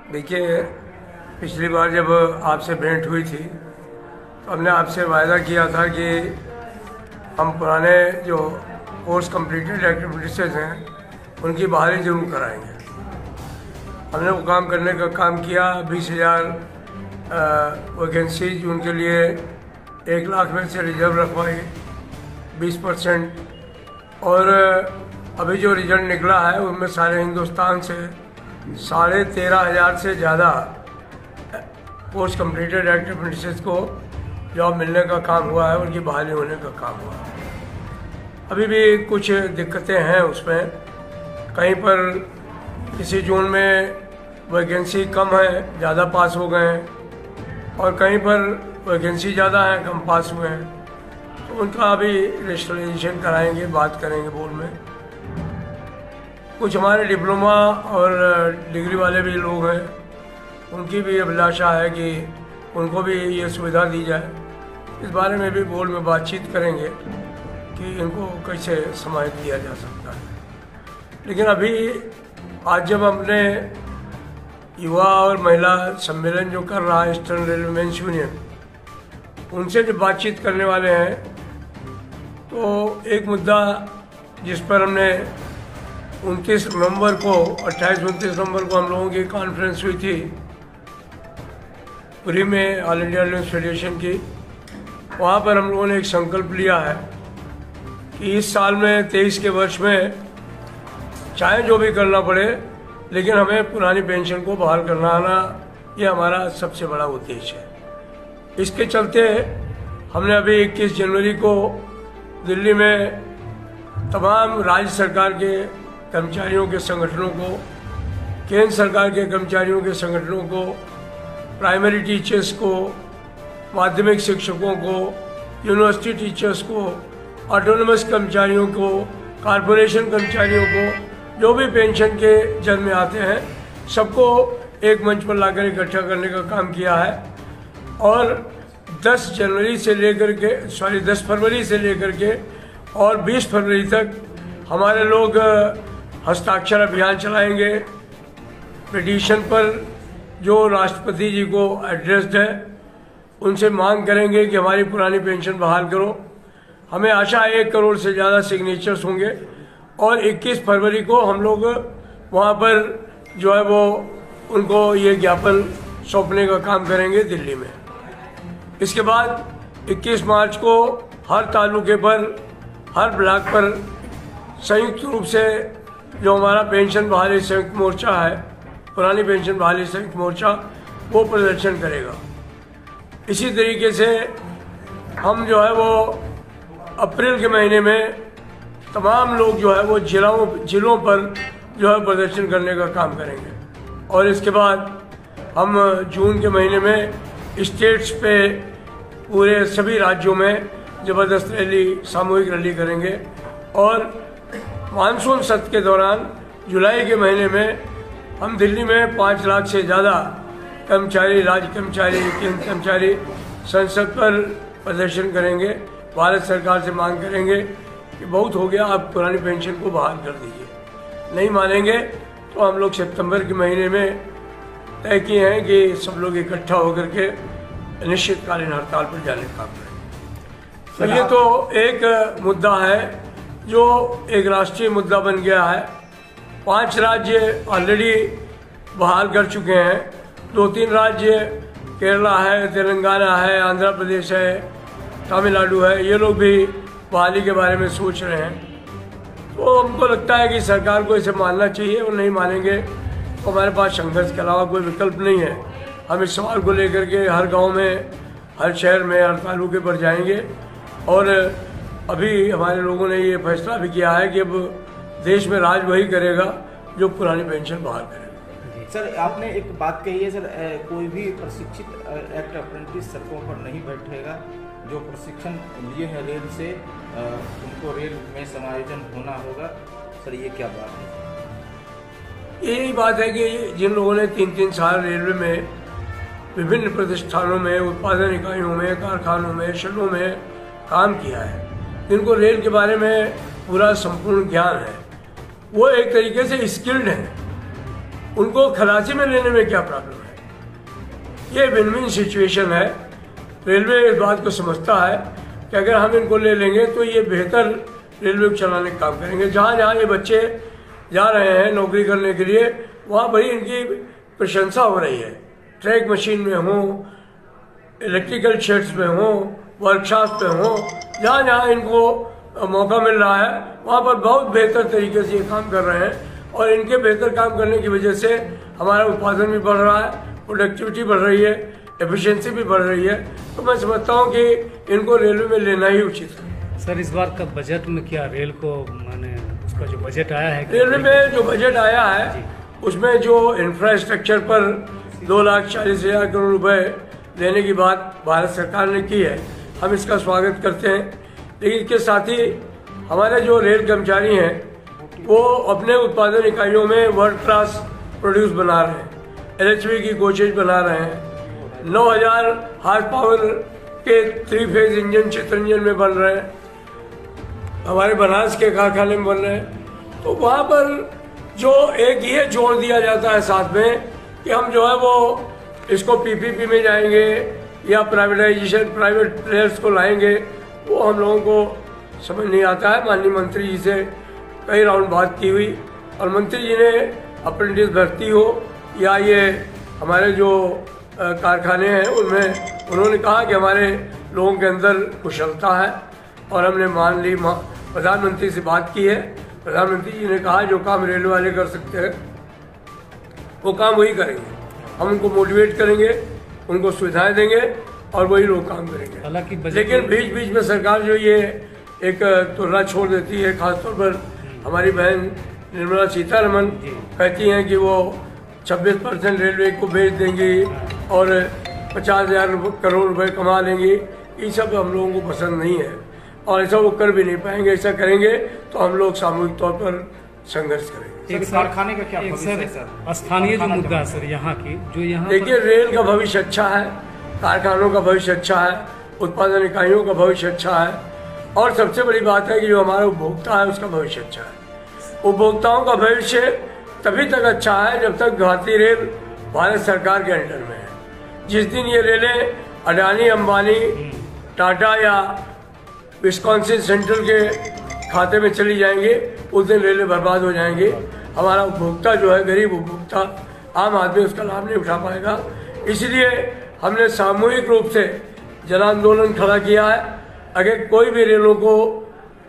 देखिए, पिछली बार जब आपसे भेंट हुई थी तो हमने आपसे वायदा किया था कि हम पुराने जो कोर्स कंप्लीटेड एक्टिविटीज़ हैं उनकी बहाली ज़रूर कराएंगे। हमने वो काम करने का काम किया। 20,000 वैकेंसीज उनके लिए 1 लाख में से रिजर्व रखवाई 20%। और अभी जो रिजल्ट निकला है उनमें सारे हिंदुस्तान से 13,500 से ज़्यादा पोस्ट कंप्लीटेड एक्टिविटीज़ को जॉब मिलने का काम हुआ है, उनकी बहाली होने का काम हुआ है। अभी भी कुछ दिक्कतें हैं उसमें। कहीं पर किसी जोन में वैकेंसी कम है, ज़्यादा पास हो गए हैं, और कहीं पर वैकेंसी ज़्यादा है, कम पास हुए हैं। तो उनका अभी रजिस्ट्रेशन कराएंगे, बात करेंगे बोर्ड में। कुछ हमारे डिप्लोमा और डिग्री वाले भी लोग हैं, उनकी भी अभिलाषा है कि उनको भी ये सुविधा दी जाए। इस बारे में भी बोर्ड में बातचीत करेंगे कि इनको कैसे समाहित किया जा सकता है। लेकिन अभी आज जब हमने युवा और महिला सम्मेलन जो कर रहा है ईस्टर्न रेलवे मेंस यूनियन, उनसे जब बातचीत करने वाले हैं तो एक मुद्दा जिस पर हमने 29 नवंबर को 28-29 नवंबर को हम लोगों की कॉन्फ्रेंस हुई थी पुरी में, ऑल इंडिया रेलवे फेडरेशन की। वहाँ पर हम लोगों ने एक संकल्प लिया है कि इस साल में 23 के वर्ष में चाहे जो भी करना पड़े, लेकिन हमें पुरानी पेंशन को बहाल करना आना, ये हमारा सबसे बड़ा उद्देश्य है। इसके चलते हमने अभी 21 जनवरी को दिल्ली में तमाम राज्य सरकार के कर्मचारियों के संगठनों को, केंद्र सरकार के कर्मचारियों के संगठनों को, प्राइमरी टीचर्स को, माध्यमिक शिक्षकों को, यूनिवर्सिटी टीचर्स को, ऑटोनमस कर्मचारियों को, कॉरपोरेशन कर्मचारियों को, जो भी पेंशन के जद में आते हैं, सबको एक मंच पर लाकर इकट्ठा करने का काम किया है। और 10 फरवरी से लेकर के और 20 फरवरी तक हमारे लोग हस्ताक्षर अभियान चलाएंगे पिटीशन पर, जो राष्ट्रपति जी को एड्रेस्ड है। उनसे मांग करेंगे कि हमारी पुरानी पेंशन बहाल करो। हमें आशा है 1 करोड़ से ज़्यादा सिग्नेचर्स होंगे और 21 फरवरी को हम लोग वहाँ पर जो है वो उनको ये ज्ञापन सौंपने का काम करेंगे दिल्ली में। इसके बाद 21 मार्च को हर तालुके पर, हर ब्लॉक पर संयुक्त रूप से जो हमारा पेंशन बहाली संयुक्त मोर्चा है, पुरानी पेंशन बहाली संयुक्त मोर्चा, वो प्रदर्शन करेगा। इसी तरीके से हम जो है वो अप्रैल के महीने में तमाम लोग जो है वो जिलों पर जो है प्रदर्शन करने का काम करेंगे। और इसके बाद हम जून के महीने में स्टेट्स पे पूरे सभी राज्यों में ज़बरदस्त रैली, सामूहिक रैली करेंगे। और मानसून सत्र के दौरान जुलाई के महीने में हम दिल्ली में 5 लाख से ज़्यादा कर्मचारी, राज्य कर्मचारी, केंद्र कर्मचारी संसद पर प्रदर्शन करेंगे। भारत सरकार से मांग करेंगे कि बहुत हो गया, आप पुरानी पेंशन को बहाल कर दीजिए। नहीं मानेंगे तो हम लोग सितंबर के महीने में तय किए हैं कि सब लोग इकट्ठा होकर के अनिश्चितकालीन हड़ताल पर जाने का काम करें। तो ये तो एक मुद्दा है जो एक राष्ट्रीय मुद्दा बन गया है। 5 राज्य ऑलरेडी बहाल कर चुके हैं। 2-3 राज्य, केरला है, तेलंगाना है, आंध्र प्रदेश है, तमिलनाडु है, ये लोग भी बहाली के बारे में सोच रहे हैं। तो हमको लगता है कि सरकार को इसे मानना चाहिए, और नहीं मानेंगे तो हमारे पास संघर्ष के अलावा कोई विकल्प नहीं है। हम इस सवाल को लेकर के हर गांव में, हर शहर में, हर तालुके पर जाएंगे। और अभी हमारे लोगों ने ये फैसला भी किया है कि अब देश में राज वही करेगा जो पुरानी पेंशन बहाल करेगा। सर, आपने एक बात कही है सर, कोई भी प्रशिक्षित एक्ट अप्रेंटिस सड़कों पर नहीं बैठेगा। जो प्रशिक्षण लिए हैं रेल से, उनको रेल में समायोजन होना होगा। सर, ये क्या बात है? यही बात है कि जिन लोगों ने 3-3 साल रेलवे में विभिन्न प्रतिष्ठानों में, उत्पादन इकाइयों में, कारखानों में, शेडों में काम किया है, जिनको रेल के बारे में पूरा संपूर्ण ज्ञान है, वो एक तरीके से स्किल्ड हैं। उनको खलासी में लेने में क्या प्रॉब्लम है? ये विन विन सिचुएशन है। रेलवे इस बात को समझता है कि अगर हम इनको ले लेंगे तो ये बेहतर रेलवे को चलाने का काम करेंगे। जहाँ जहाँ ये बच्चे जा रहे हैं नौकरी करने के लिए, वहाँ बड़ी इनकी प्रशंसा हो रही है। ट्रैक मशीन में हो, इलेक्ट्रिकल शेड्स में हो, वर्कशॉप में हो, जहाँ जहाँ इनको मौका मिल रहा है वहाँ पर बहुत बेहतर तरीके से ये काम कर रहे हैं। और इनके बेहतर काम करने की वजह से हमारा उत्पादन भी बढ़ रहा है, प्रोडक्टिविटी बढ़ रही है, एफिशिएंसी भी बढ़ रही है। तो मैं समझता हूँ कि इनको रेलवे में लेना ही उचित है। सर, इस बार का बजट में क्या रेल को माने उसका जो बजट आया है, रेलवे में जो बजट आया है उसमें जो इंफ्रास्ट्रक्चर पर 2,40,000 करोड़ रुपए देने की बात भारत सरकार ने की है, हम इसका स्वागत करते हैं। लेकिन इसके साथ ही हमारे जो रेल कर्मचारी हैं वो अपने उत्पादन इकाइयों में वर्ल्ड क्लास प्रोड्यूस बना रहे हैं, LHV की कोचेज बना रहे हैं, 9,000 हार्स पावर के 3 फेज इंजन चित्रंजन में बन रहे हैं, हमारे बनारस के कारखाने में बन रहे हैं। तो वहाँ पर जो एक ये जोड़ दिया जाता है साथ में कि हम जो है वो इसको PPP में जाएंगे या प्राइवेटाइजेशन, प्राइवेट प्लेयर्स को लाएंगे, वो हम लोगों को समझ नहीं आता है। माननीय मंत्री जी से कई राउंड बात की हुई और मंत्री जी ने अप्रेंटिस भर्ती हो या ये हमारे जो कारखाने हैं उनमें उन्होंने कहा कि हमारे लोगों के अंदर कुशलता है और हमने मान ली। प्रधानमंत्री से बात की है, प्रधानमंत्री जी ने कहा जो काम रेलवे वाले कर सकते हैं वो काम वही करेंगे। हम उनको मोटिवेट करेंगे, उनको सुविधाएं देंगे और वही लोग काम करेंगे। हालांकि लेकिन बीच बीच में सरकार जो ये एक तुलना छोड़ देती है, खासतौर पर हमारी बहन निर्मला सीतारमण कहती हैं कि वो 26% रेलवे को बेच देंगी और 50,000 करोड़ रुपए कमा लेंगी। ये सब हम लोगों को पसंद नहीं है और ऐसा वो कर भी नहीं पाएंगे। ऐसा करेंगे तो हम लोग सामूहिक तौर पर संघर्ष करेंगे। एक कारखाने का क्या भविष्य है सर? स्थानीय जो मुद्दा है सर यहाँ की, जो यहाँ देखिए रेल का भविष्य अच्छा है, कारखानों का भविष्य अच्छा है, उत्पादन इकाइयों का भविष्य अच्छा है और सबसे बड़ी बात है कि जो हमारा उपभोक्ता है उसका भविष्य अच्छा है। उपभोक्ताओं का भविष्य तभी तक अच्छा है जब तक भारतीय रेल भारत सरकार के अंडर में है। जिस दिन ये रेलें अडानी, अंबानी, टाटा या विस्कॉन्सिन सेंट्रल के खाते में चली जाएंगी उस दिन रेलें बर्बाद हो जाएंगी। हमारा उपभोक्ता जो है, गरीब उपभोक्ता, आम आदमी उसका लाभ नहीं उठा पाएगा। इसलिए हमने सामूहिक रूप से जन आंदोलन खड़ा किया है। अगर कोई भी रेलों को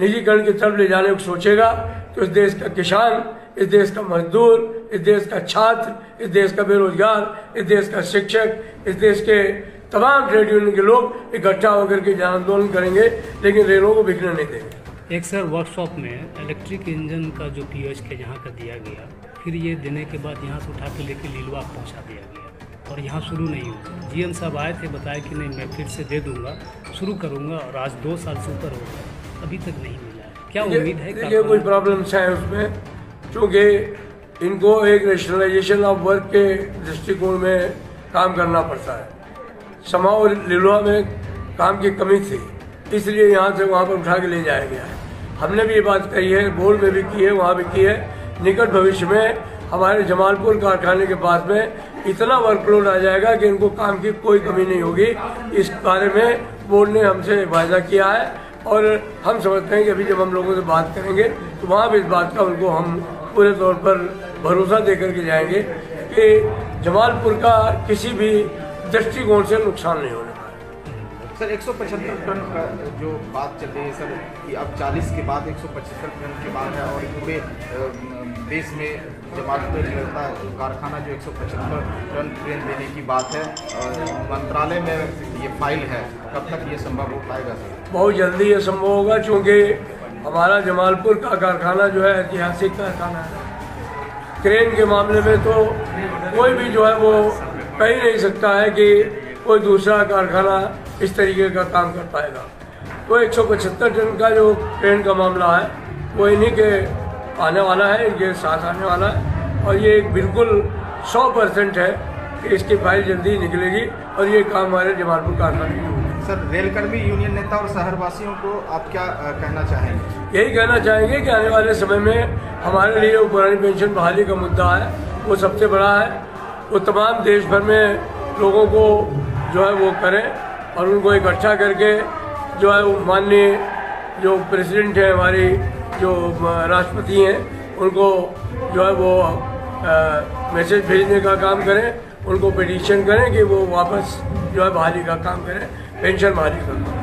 निजीकरण की तरफ ले जाने को सोचेगा तो इस देश का किसान, इस देश का मजदूर, इस देश का छात्र, इस देश का बेरोजगार, इस देश का शिक्षक, इस देश के तमाम ट्रेड यूनियन के लोग इकट्ठा होकर के जन आंदोलन करेंगे, लेकिन रेलों को बिकने नहीं देंगे। एक सर वर्कशॉप में इलेक्ट्रिक इंजन का जो PH के यहाँ का दिया गया, फिर ये देने के बाद यहाँ से उठा के लेके लीलवाड़ पहुँचा दिया गया और यहाँ शुरू नहीं हुआ। GM साहब आए थे, बताया कि नहीं मैं फिर से दे दूंगा, शुरू करूँगा और आज 2 साल से ऊपर हो गया, अभी तक नहीं मिला है। क्या उम्मीद है? देखिए कुछ प्रॉब्लम्स हैं उसमें, क्योंकि इनको एक रेशनलाइजेशन ऑफ वर्क के दृष्टिकोण में काम करना पड़ता है। समा और लिलवा में काम की कमी थी, इसलिए यहाँ से वहाँ पर उठा के ले जाया गया है। हमने भी ये बात कही है, बोर्ड में भी की है, वहाँ भी की है। निकट भविष्य में हमारे जमालपुर कारखाने के पास में इतना वर्कलोड आ जाएगा कि इनको काम की कोई कमी नहीं होगी। इस बारे में बोर्ड ने हमसे वायदा किया है और हम समझते हैं कि अभी जब हम लोगों से बात करेंगे तो वहाँ भी इस बात का उनको हम पूरे तौर पर भरोसा दे करके जाएंगे कि जमालपुर का किसी भी दृष्टिकोण से नुकसान नहीं होने वाला। सर 175 टन का जो बात चल रही है सर, कि अब 40 के बाद 175 टन की बात है और पूरे देश में जमालपुर का कारखाना जो 175 टन ट्रेन देने की बात है, मंत्रालय में ये फाइल है, कब तक ये संभव हो पाएगा सर? बहुत जल्दी ये संभव होगा, क्योंकि हमारा जमालपुर का कारखाना जो है ऐतिहासिक कारखाना है। क्रेन के मामले में तो कोई भी जो है वो कह ही नहीं सकता है कि कोई दूसरा कारखाना इस तरीके का काम कर पाएगा। तो 175 टन का जो ट्रेन का मामला है वो इन्हीं के आने वाला है, इनके साथ आने वाला है और ये एक बिल्कुल 100% है कि इसकी फाइल जल्दी निकलेगी और ये काम हमारे जमालपुर कारखाने में होगा। सर रेलकर्मी यूनियन नेता और शहरवासियों को आप क्या कहना चाहेंगे? यही कहना चाहेंगे कि आने वाले समय में हमारे लिए वो पुरानी पेंशन बहाली का मुद्दा है, वो सबसे बड़ा है। वो तमाम देश भर में लोगों को जो है वो करें और उनको इकट्ठा करके जो है वो माननीय जो प्रेसिडेंट है, हमारी जो राष्ट्रपति हैं, उनको जो है वो मैसेज भेजने का काम करें, उनको पिटीशन करें कि वो वापस जो है बहाली का काम करें, पेंशन बहाली करें।